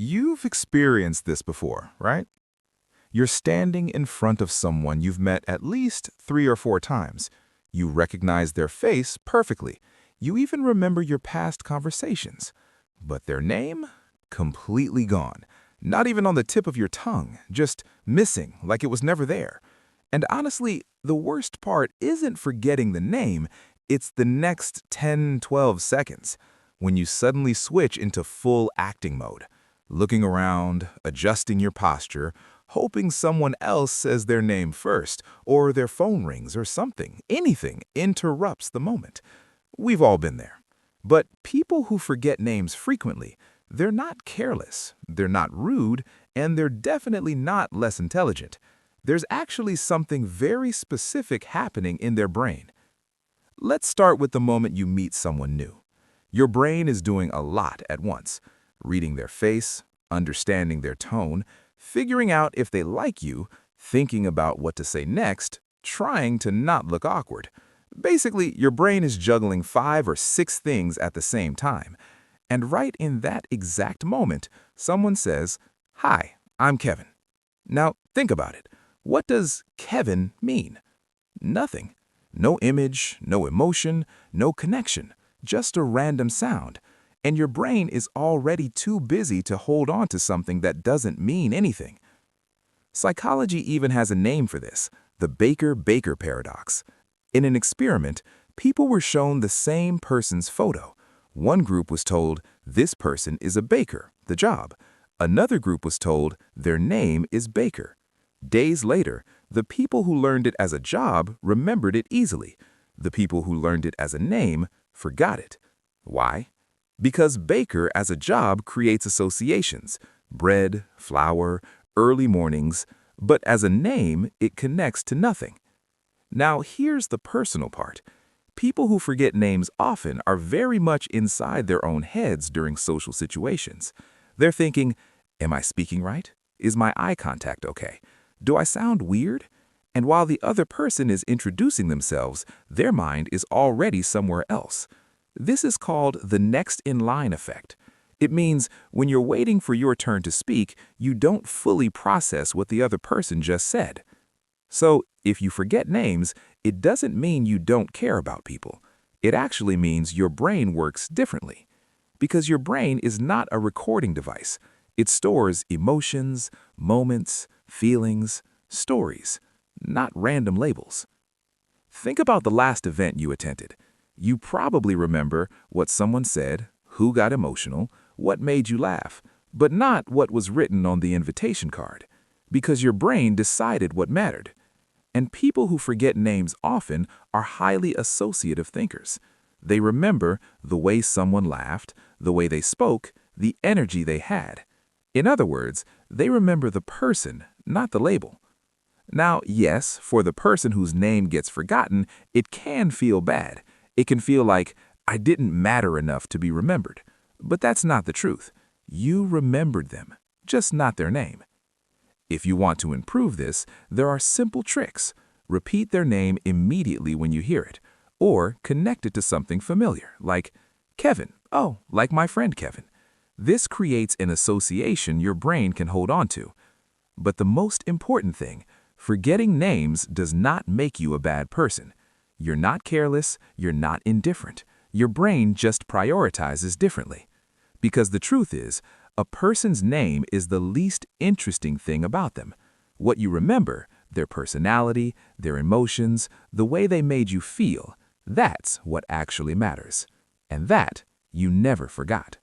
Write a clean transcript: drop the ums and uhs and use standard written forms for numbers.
You've experienced this before, right? You're standing in front of someone you've met at least 3 or 4 times. You recognize their face perfectly. You even remember your past conversations. But their name? Completely gone. Not even on the tip of your tongue, just missing, like it was never there. And honestly, the worst part isn't forgetting the name, it's the next 10, 12 seconds, when you suddenly switch into full acting mode, looking around, adjusting your posture, hoping someone else says their name first, or their phone rings or something, anything interrupts the moment. We've all been there. But people who forget names frequently, they're not careless, they're not rude, and they're definitely not less intelligent. There's actually something very specific happening in their brain. Let's start with the moment you meet someone new. Your brain is doing a lot at once, reading their face, understanding their tone, figuring out if they like you, thinking about what to say next, trying to not look awkward. Basically, your brain is juggling 5 or 6 things at the same time. And right in that exact moment, someone says, "Hi, I'm Kevin." Now, think about it. What does Kevin mean? Nothing. No image, no emotion, no connection, just a random sound. And your brain is already too busy to hold on to something that doesn't mean anything. Psychology even has a name for this, the Baker-Baker paradox. In an experiment, people were shown the same person's photo. One group was told, "This person is a baker, the job." Another group was told, "Their name is Baker." Days later, the people who learned it as a job remembered it easily. The people who learned it as a name forgot it. Why? Because baker as a job creates associations, bread, flour, early mornings, but as a name, it connects to nothing. Now here's the personal part. People who forget names often are very much inside their own heads during social situations. They're thinking, am I speaking right? Is my eye contact okay? Do I sound weird? And while the other person is introducing themselves, their mind is already somewhere else. This is called the next in line effect. It means when you're waiting for your turn to speak, you don't fully process what the other person just said. So, if you forget names, it doesn't mean you don't care about people. It actually means your brain works differently. Because your brain is not a recording device. It stores emotions, moments, feelings, stories, not random labels. Think about the last event you attended. You probably remember what someone said, who got emotional, what made you laugh, but not what was written on the invitation card, because your brain decided what mattered. And people who forget names often are highly associative thinkers. They remember the way someone laughed, the way they spoke, the energy they had. In other words, they remember the person, not the label. Now, yes, for the person whose name gets forgotten, it can feel bad. It can feel like, I didn't matter enough to be remembered. But that's not the truth. You remembered them, just not their name. If you want to improve this, there are simple tricks. Repeat their name immediately when you hear it, or connect it to something familiar, like Kevin, oh, like my friend Kevin. This creates an association your brain can hold on to. But the most important thing, forgetting names does not make you a bad person. You're not careless, you're not indifferent. Your brain just prioritizes differently. Because the truth is, a person's name is the least interesting thing about them. What you remember, their personality, their emotions, the way they made you feel, that's what actually matters. And that you never forgot.